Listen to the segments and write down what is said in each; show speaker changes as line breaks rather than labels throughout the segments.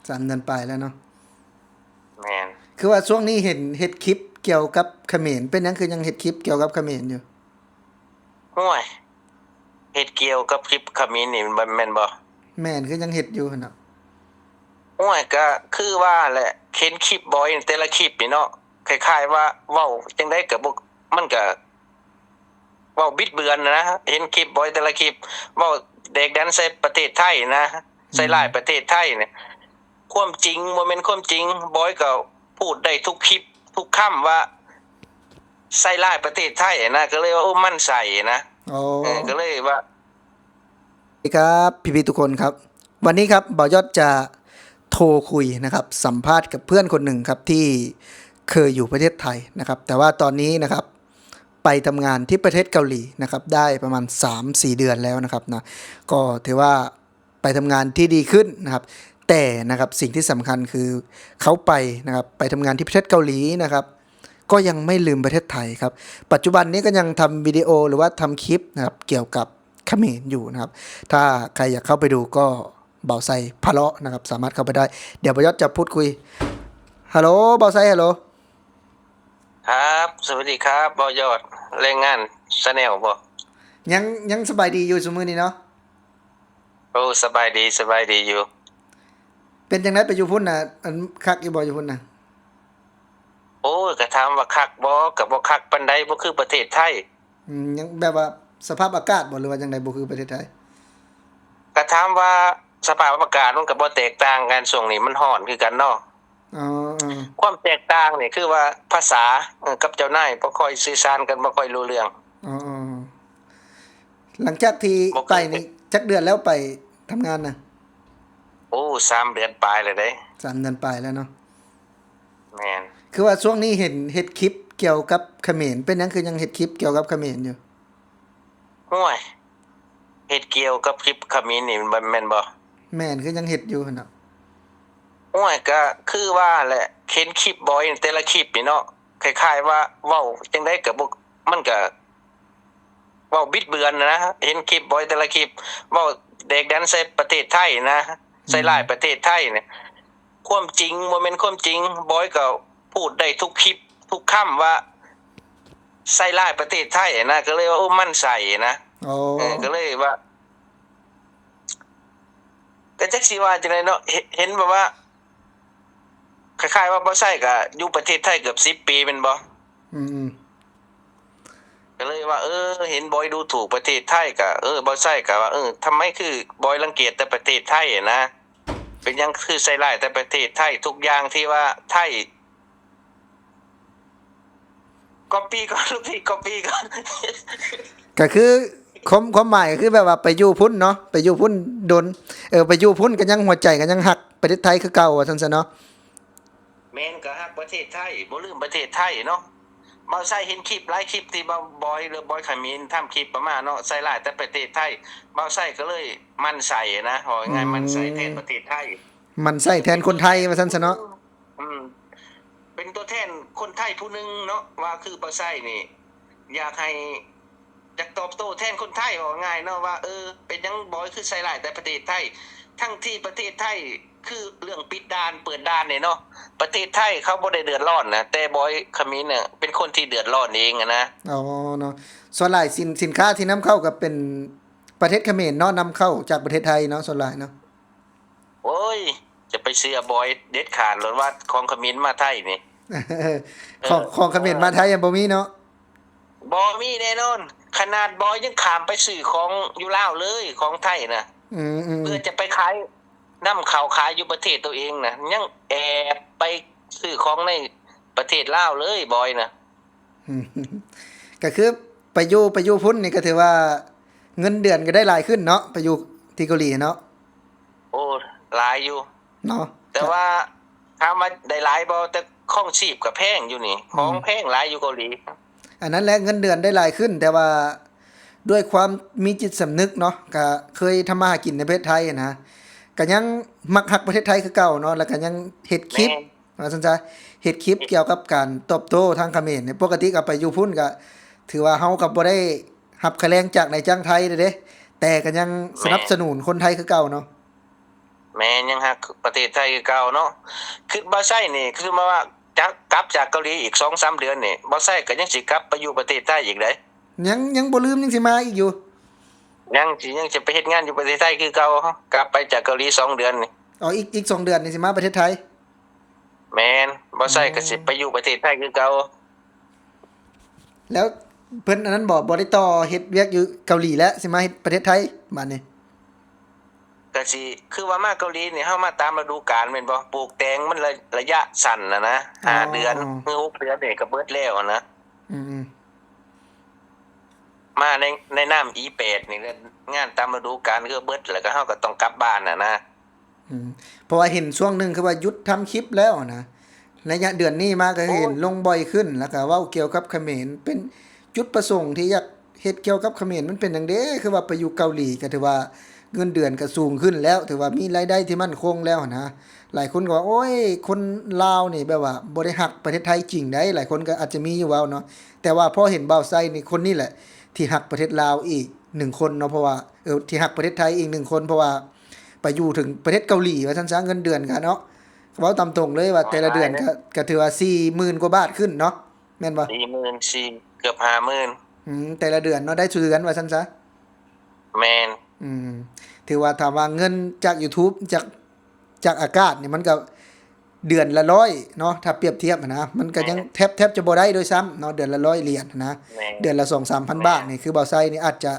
3 เดือนปลายแล้วเนาะ
แม่น
คือว่าช่วงนี้เห็นเฮ็ดคลิปเกี่ยวกับเขมรเป็นหยังคือยังเฮ็ดคลิปเกี่ยวกับเขมรอยู่
ห้วยเฮ็ดเกี่ยวกับคลิปเขมรนี่มันแม่นบ่
แม่นคือยังเฮ็ดอยู่หั่นน่ะ
ห้วยก็คือว่าแหละเห็นคลิปบ่อยแต่ละคลิปนี่เนาะคล้ายๆว่าเว้าจังได๋ก็บ่มันก็เว้าบิดเบือนนะเห็นคลิปบ่อยแต่ละคลิปเว้าเด็กแดนใส่ประเทศไทยนะใส่ร้ายประเทศไทยเนี่ยความจริงบ่แม่นความจริงบอยก็พูดได้ทุกคลิปทุกคำว่าใส่ร้ายประเทศไทยนะก็เลยว่าโอ้มั่นใจนะ
อ๋อ
ก็เลยว่า
สวัสดีครับพี่ๆทุกคนครับวันนี้ครับบ่าวยอดจะโทรคุยนะครับสัมภาษณ์กับเพื่อนคนหนึ่งครับที่เคยอยู่ประเทศไทยนะครับแต่ว่าตอนนี้นะครับไปทำงานที่ประเทศเกาหลีนะครับได้ประมาณ 3-4 เดือนแล้วนะครับนะก็ถือว่าไปทำงานที่ดีขึ้นนะครับแต่นะครับสิ่งที่สำคัญคือเขาไปนะครับไปทำงานที่ประเทศเกาหลีนะครับก็ยังไม่ลืมประเทศไทยครับปัจจุบันนี้ก็ยังทำวิดีโอหรือว่าทำคลิปนะครับเกี่ยวกับเขมรอยู่นะครับถ้าใครอยากเข้าไปดูก็เบาไซพะเลาะนะครับสามารถเข้าไปได้เดี๋ยวประยศจะพูดคุยฮัลโหลเบาไซฮัลโหล
ครับสวัสดีครับบอยอดแรงงานชาแนลบ่
ยังสบายดีอยู่ซุมื้อนี้เนาะ
โอ้สบายดีสบายดีอยู่
เป็นจังไดไปอยู่พุ่นน่ะอันคักอยู่บ่อยู่พุ่นน่ะ
โอ้ยก็ถามว่าคักบ่ก็บ่คักปานใดบ่คือประเทศไทย
ยังแบบว่าสภาพอากาศบ่หรือว่าจังไดบ่คือประเทศไทย
ก็ถามว่าสภาพอากาศมันก็บ่แตกต่างกันช่วงนี้มันร้อนคือกันเนาะ
อ๋อ
ความแตกต่างนี่คือว่าภาษากับเจ้านายบ่ค่อยสื่อสารกันบ่ค่อยรู้เรื่อง
อ๋อหลังจากที่
บ่
ไป
คือ
นี่จักเดือนแล้วไปทำงานน่ะ
โอ้3 เดือนปลายแล้วเด้
3 เดือนปลายแล้วเนาะ
แม่น
คือว่าช่วงนี้เห็นเฮ็ดคลิปเกี่ยวกับเขมรเป็นหยังคือยังเฮ็ดคลิปเกี่ยวกับเขมรอยู่
ห้วยเฮ็ดเกี่ยวกับคลิปเขมรนี่มันแม่นบ่
แม่นคือยังเฮ็ดอยู่หั่นน่ะ
โอ้ยก็คือว่าแหละเห็นคลิปบ่อยแต่ละคลิปนี่เนาะคล้ายๆว่าเว้าจังได๋ก็บ่มันก็เว้าบิดเบือนนะเห็นคลิปบ่อยแต่ละคลิปเว้าเด็กแดนใส่ประเทศไทยนะใส่ร้ายประเทศไทยเนี่ยความจริงบ่แม่นความจริงบอยก็พูดได้ทุกคลิปทุกคำว่าใส่ร้ายประเทศไทยนะก็เลยว่าโอ้มั่นใจนะ
อ๋อ
ก็เลยว่าก็จักสิว่าจังได๋เนาะเห็นแบบว่าคล้ายๆว่าบ่ใช่ก็อยู่ประเทศไทยเกือบ10 ปีแม่นบ่
อืม
ก็เลยว่าเห็นบอยดูถูกประเทศไทยก็บ่ใช่ก็ว่าทำไมคือบอยรังเกียจแต่ประเทศไทยอะนะเป็นหยังคือใส่ร้ายแต่ประเทศไทยทุกอย่างที่ว่าไทยก๊อบปี้ก่อนลูกพี่ก๊อบปี้ก่อน
ๆก็คือความหมายก็คือแบบว่าไปอยู่พุ่นเนาะไปอยู่พุ่นโดนไปอยู่พุ่นก็ยังหัวใจก็ยังฮักประเทศไทยคือเก่าว่าซั่นซะเนาะ
แม่นก็ฮักประเทศไทยบ่ลืมประเทศไทยเนาะบ่ใช่เห็นคลิปหลายคลิปที่บ่บอยหรือบอยเขมรทำคลิปประมาณเนาะใส่ร้ายแต่ประเทศไทยบ่ใช่ก็เลยมั่นใจนะว่า
อื
ง่ายๆมั่นใจแทน
ม
ประเทศไทย
มันใช้แทนคนไทยว่าซั่นซะเนาะ
อืม เป็นตัวแทนคนไทยผู้หนึ่งเนาะว่าคือบ่ใช่นี่อยากให้อยากตอบโต้แทนคนไทยว่าง่ายเนาะว่าเป็นหยังบ่คือใส่ร้ายแต่ประเทศไทยทั้งที่ประเทศไทยคือเรื่องปิดด่านเปิดด่านเนี่ยเนาะประเทศไทยเขาบ่ได้เดือดร้อนนะแต่บอยเขมรเนี่ยเป็นคนที่เดือดร้อนเองอะนะ
อ๋อเนาะส่วนหลายสินค้าที่นำเข้าก็เป็นประเทศเขมรเนาะนำเข้าจากประเทศไทยเนาะส่วนหลายเนาะ
โอ้ยจะไปเชื่อบอยเด็ดขาดหรือว่าของเขมรมาไทยนี่ เอ
ของ
อ
ของเขมรมาไทยยังบ่มีเนาะ
บ่มีแน่นอนขนาดบอยยังข้ามไปซื้อของอยู่ลาวเลยของไทยน่ะ
อืม
เพื่อจะไปขายนำเข้าขายอยู่ประเทศตัวเองน่ะยังแอบไปซื้อของในประเทศลาวเลยบอยน่ะ
อืมก็คือไปอยู่พุ่นนี่ก็ถือว่าเงินเดือนก็ได้หลายขึ้นเนาะไปอยู่ที่เกาหลีเนาะ
โอ้หลายอยู่
เนาะก็
แต่ว่าถามว่าได้หลายบ่แต่ครองชีพก็แพงอยู่นี่ของแพงหลายอยู่เกาหลี
อันนั้นแหละเงินเดือนได้หลายขึ้นแต่ว่าด้วยความมีจิตสำนึกเนาะก็เคยทำมาหากินในประเทศไทยอะนะก็ยังมักฮักประเทศไทยคือเก่าเนาะแล้วก็ยังเฮ็ดคลิป
แม่น
ว่าซั่นซะเฮ็ดคลิปเกี่ยวกับการตอบโต้ทางเขมรเนี่ยปกติก็ไปอยู่พุ่นก็ถือว่าเฮาก็บ่ได้รับค่าแรงจากนายจ้างไทยเด้แต่ก็ยังส
แม่น
นับสนุนคนไทยคือเก่าเนาะ
แม่นยังฮักประเทศไทยคือเก่าเนาะคือบ่ใช่นี่คือมาว่าจะกลับจากเกาหลีอีก 2-3 เดือนนี่บ่ใช่ก็ยังสิกลับไปอยู่ประเทศไทยอีกเด้
ยังบ่ลืมยังสิมาอีกอยู่
ยังสิไปเฮ็ดงานอยู่ประเทศไทยคือเก่ากลับไปจากเกาหลี2 เดือนนี่
อ๋ออีก2 เดือนนี่สิมาประเทศไทย
แม่นบ่ใช่ก็สิ
อ๋อ
ไปอยู่ประเทศไทยคือเก่า
แล้วเพิ่นอันนั้นบ่ได้ต่อเฮ็ดเวียกอยู่เกาหลีแล้วสิมาเฮ็ดประเทศไทยบัดนี้
ก็สิคือว่ามาเกาหลีนี่เฮามาตามฤดูกาลแม่นบ่ปลูกแตงมันระยะสั้นนะ
อ๋อ
5เดือนหรือ6 เดือนนี่ก็เบิดแล้วนะ
อืม
มาในน้ำอีเป็ดนี่ก็งานตามฤดูกาลคือเบิดแล้วก็เฮาก็ต้องกลับบ้านนะ
อืมเพราะว่าเห็นช่วงหนึงคือว่าหยุดทำคลิปแล้วนะระยะเดือนนี้มาก็
โอ้
เห็น
ย
ลงบ่อยขึ้นแล้วก็เว้าเกี่ยวกับเขมรเป็นจุดประสงค์ที่อยากเฮ็ดเกี่ยวกับเขมรมันเป็นจั่งใดคือว่าไปอยู่เกาหลีก็ถือว่าเงินเดือนก็สูงขึ้นแล้วถือว่ามีรายได้ที่มั่นคงแล้วนะหลายคนก็ว่าโอ๊ยคนลาวนี่แบบว่าบ่ได้ฮักประเทศไทยจริงได้หลายคนก็อาจจะมีอยู่เว้าเนาะแต่ว่าพอเห็นบ่าวไซนี่คนนี้แหละที่ฮักประเทศลาวอีก1คนเนาะเพราะว่าที่ฮักประเทศไทยอีก1คนเพราะว่าไปอยู่ถึงประเทศเกาหลีว่าซั่นซะเงินเดือนก็เนาะเว้าตามตรงเลยว่าแต่ละเดือนก็ถือว่า40,000กว่าบาทขึ้นเนาะแม่นบ่
40,000เกือบ50,000
แต่ละเดือนเนาะได้ทุกเดือนว่าซั่นซะ
แม่น
อืมถือว่าถามว่าเงินจากยูทูบจากอากาศนี่มันก็เดือนละร้อยเนาะถ้าเปรียบเทียบอะนะมันก็ยังแทบจะบ่ได้ด้วยซ้ำเนาะเดือนละ100เหรียญนะ
แม่น
เดือนละ2-3,000
แม่น
บาทนี่คือบ่าวไซนี่อาจจะ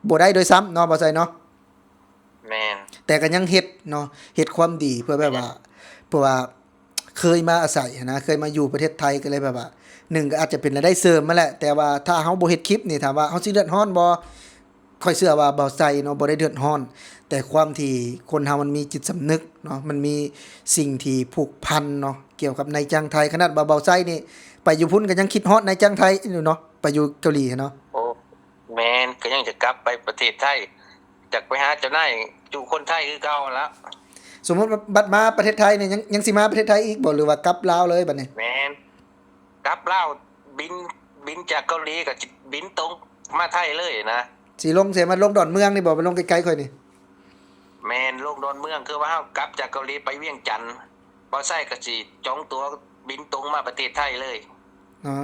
บ่ได้ด้วยซ้ำเนาะบ่าวไซเนาะ
แม่น
แต่ก็ยังเฮ็ดเนาะเฮ็ดความดีเพื่อแบบว่าเพราะว่าเคยมาอาศัยนะเคยมาอยู่ประเทศไทยก็เลยแบบว่าหนึ่งก็อาจจะเป็นรายได้เสริมมาแหละแต่ว่าถ้าเฮาบ่เฮ็ดคลิปนี่ถามว่าเฮาสิเดือดร้อนบ่ค่อยเชื่อว่าบ่าวไซเนาะบ่ได้เดือดร้อนแต่ความที่คนเฮามันมีจิตสำนึกเนาะมันมีสิ่งที่ผูกพันเนาะเกี่ยวกับนายจ้างไทยขนาดบ่าวไซนี่ไปอยู่พุ่นก็ยังคิดฮอดนายจ้างไทยอยู่เนาะไปอยู่เกาหลีเนาะ
โอ้แม่นก็ยังจะกลับไปประเทศไทยจักไปหาเจ้านายอยู่คนไทยคือเก่าหั่นละ
สมมุติว่าบัดมาประเทศไทยเนี่ยยังสิมาประเทศไทยอีกบ่หรือว่ากลับลาวเลยบัดนี้
แม่นกลับลาวบินบินจากเกาหลีก็จิบินตรงมาไทยเลยนะ
สิลงเสียมาลงดอนเมืองนี่บ่ไปลงไกลๆค่อยนี่
แม่นลงดอนเมืองคือว่าเฮากลับจากเกาหลีไปเวียงจันทน์บ่ใช่ก็สิจองตั๋วบินตรงมาประเทศไทยเลย
อ๋อ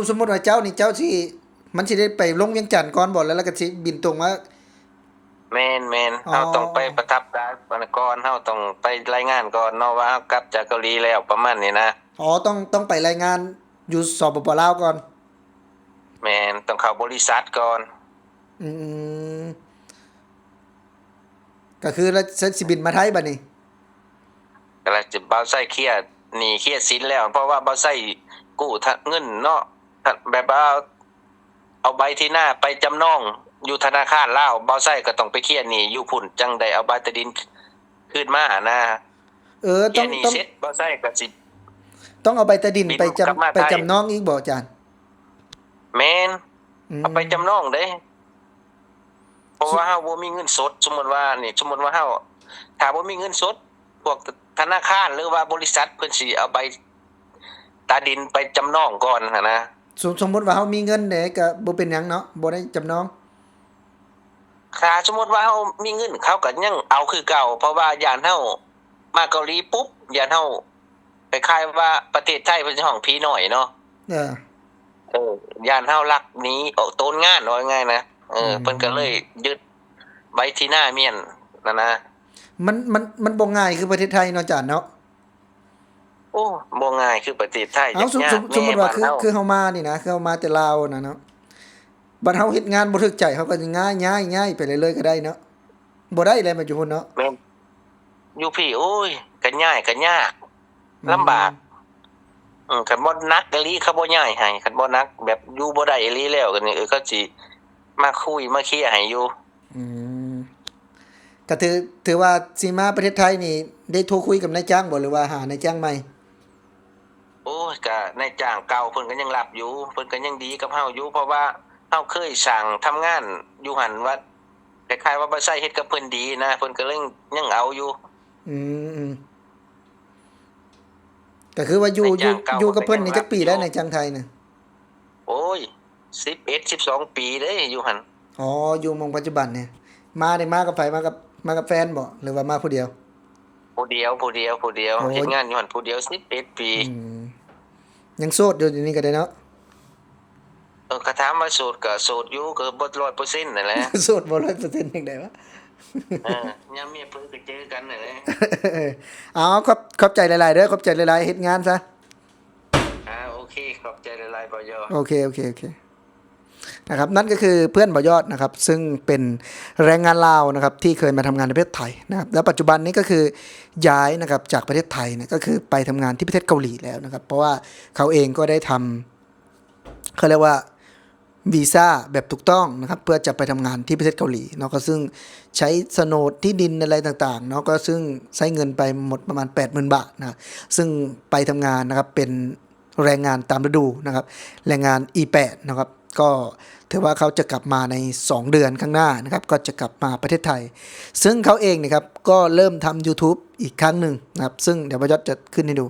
สมมุติว่าเจ้านี่เจ้าสิมันสิได้ไปลงเวียงจันทน์ก่อนบ่แล้วก็สิบินตรงมา
แม่น
อ๋อ
เฮาต้องไปประทับตาก่อนเฮาต้องไปรายงานก่อนเนาะว่าเฮากลับจากเกาหลีแล้วประมาณนี้นะ
อ๋อต้องไปรายงานอยู่สปปลาวก่อน
แม่นต้องเข้าบริษัทก่อน
อืมก็คือแล้วสิบินมาไทยบัดนี้
ก็เลยจะบ่าวไส้เครียดหนี้เครียดสินแล้ว เพราะว่าบ่าวไส้กู้เงินเนาะแบบว่าเอาใบที่หน้าไปจำนองอยู่ธนาคารลาวบ่าวไส้ก็ต้องไปเคลียร์หนี้อยู่พุ่นจังได้เอาใบตะดินคืนมานะเคลี
ต้อง
ยร์หนี้
ต้อง
เสร็จบ่าวไส้ก็สิ
ต้องเอาใบใต้ดิน
บิน
ไป
กลับมา
ไป
ไทย
จำนองอีกบ่อาจารย์
แม่น
อื
เอาไป
ม
จำนองเด้เพราะว่าเฮาบ่มีเงินสดสมมุติว่านี่สมมุติว่าเฮาถ้าบ่มีเงินสดพวกธนาคารหรือว่าบริษัทเพิ่นสิเอาใบตาดินไปจำนองก่อนหันนะ
สมมุติว่าเฮามีเงินเด้ก็บ่เป็นหยังเนาะบ่ได้จำนอง
ถ้าสมมุติว่าเฮามีเงินเขาก็ยังเอาคือเก่าเพราะว่าย้านเฮามาเกาหลีปุ๊บย้านเฮาคล้ายๆว่าประเทศไทยเพิ่นสิฮ้องผีน้อยเนาะ
เออ
ย้านเฮาลักหนีออกโตนงานว่าง่ายๆนะ
อื
เพิ่นก็เลย
ม
ยึดใบที่หน้าเมียนนั่นนะ
มันบ่ง่ายคือประเทศไทยเนาะอาจารย์เนาะ
โอ้บ่ง่ายคือประเทศไทย
เอาสม
ยากๆแน่
สมสมมุติว่า
บ้านเฮา
คือเฮามานี่นะคือเฮามาแต่ลาวน่ะเนาะบัดเฮาเฮ็ดงานบ่ถูกใจเฮาก็สิง่ายๆไปเรื่อยๆก็ได้เนาะบ่ได้แหละมันอยู่พุ่นเนาะ
แม่นอยู่พี่โอ้ยก็ย้ายก็ยาก
อื
ลำบาก
ม
คันบ่หนักอีหลีเขาบ่ย้ายให้คันบ่หนักแบบอยู่บ่ได้อีหลีแล้วก็นี่เขาสิมาคุยมาเคลียร์ให้อยู่
อืมก็ถือว่าสิมาประเทศไทยนี่ได้โทรคุยกับนายจ้างบ่หรือว่าหานายจ้างใหม่
โอ้ยก็นายจ้างเก่าเพิ่นก็ยังรับอยู่เพิ่นก็ยังดีกับเฮาอยู่เพราะว่าเฮาเคยสร้างทำงานอยู่หั่นว่าคล้ายๆว่าบ่ใช้เฮ็ดกับเพิ่นดีนะเพิ่นก็เลยยังเอาอยู่
อืมก็คือว่าอยู่
นาย
อยู่
จ้างเก่า
อยู่กับ
เพิ่นก็
เพิ่นนี่จัก
ยังรับอยู่
ปีแล้วนายจ้างไทยน่ะ
โอ้ย11 12 ปีเด้อยู่หั่น
อ๋ออยู่หม้องปัจจุบันเนี่ยมาได้มากับไผมากับ มากับแฟนบ่หรือว่ามาผู้เดียว
ผู้เดียว
โอ้
เฮ็ดงานอยู่หั่นผู้เดียว11ปี
อืมยังโสดอยู่เดี๋ยวนี้ก็ได้เนาะ
ก็ถามว่าโสดก็โสดอยู่ก็บ่100%นั่นแหละ
โสดบ่100%จังได๋วะ
เออยามเมียเพิ่นก็เจอกันนั่นแหละ
เอาขอบใจหลายๆเด้อขอบใจหลายๆเฮ็ดงานซะ
โอเคขอบใจหลายๆบ่ยอ
โอเคนะครับนั่นก็คือเพื่อนบ่อยอดนะครับซึ่งเป็นแรงงานลาวนะครับที่เคยมาทำงานในประเทศไทยนะครับแล้วปัจจุบันนี้ก็คือย้ายนะครับจากประเทศไทยเนี่ยก็คือไปทำงานที่ประเทศเกาหลีแล้วนะครับเพราะว่าเขาเองก็ได้ทำเขาเรียกว่าวีซ่าแบบถูกต้องนะครับเพื่อจะไปทำงานที่ประเทศเกาหลีเนาะก็ซึ่งใช้โฉนดที่ดินอะไรต่างๆเนาะก็ซึ่งใช้เงินไปหมดประมาณ 80,000 บาทนะซึ่งไปทำงานนะครับเป็นแรงงานตามฤดูนะครับแรงงาน E8 นะครับก็ถือว่าเขาจะกลับมาใน2เดือนข้างหน้านะครับก็จะกลับมาประเทศไทยซึ่งเขาเองนะครับก็เริ่มทำ YouTube อีกครั้งหนึ่งนะครับซึ่งเดี๋ยวพยศจะขึ้นให้ดู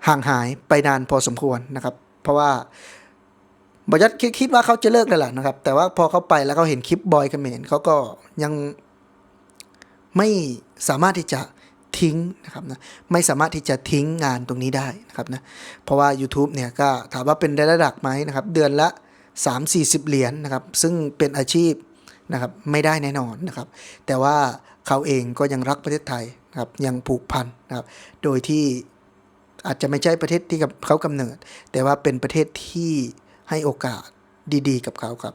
ห่างหายไปนานพอสมควรนะครับเพราะว่าบอยศคิดว่าเขาจะเลิกแล้วล่ะนะครับแต่ว่าพอเขาไปแล้วเขาเห็นคลิปบอยเขมรเขาก็ยังไม่สามารถที่จะทิ้งนะครับนะไม่สามารถที่จะทิ้งงานตรงนี้ได้นะครับนะเพราะว่า YouTube เนี่ยก็ถามว่าเป็นรายได้หลักไหมนะครับเดือนละ 3-40 เหรียญนะครับซึ่งเป็นอาชีพนะครับไม่ได้แน่นอนนะครับแต่ว่าเขาเองก็ยังรักประเทศไทยนะครับยังผูกพันนะครับโดยที่อาจจะไม่ใช่ประเทศที่เขากำเนิดแต่ว่าเป็นประเทศที่ให้โอกาสดีๆกับเขาครับ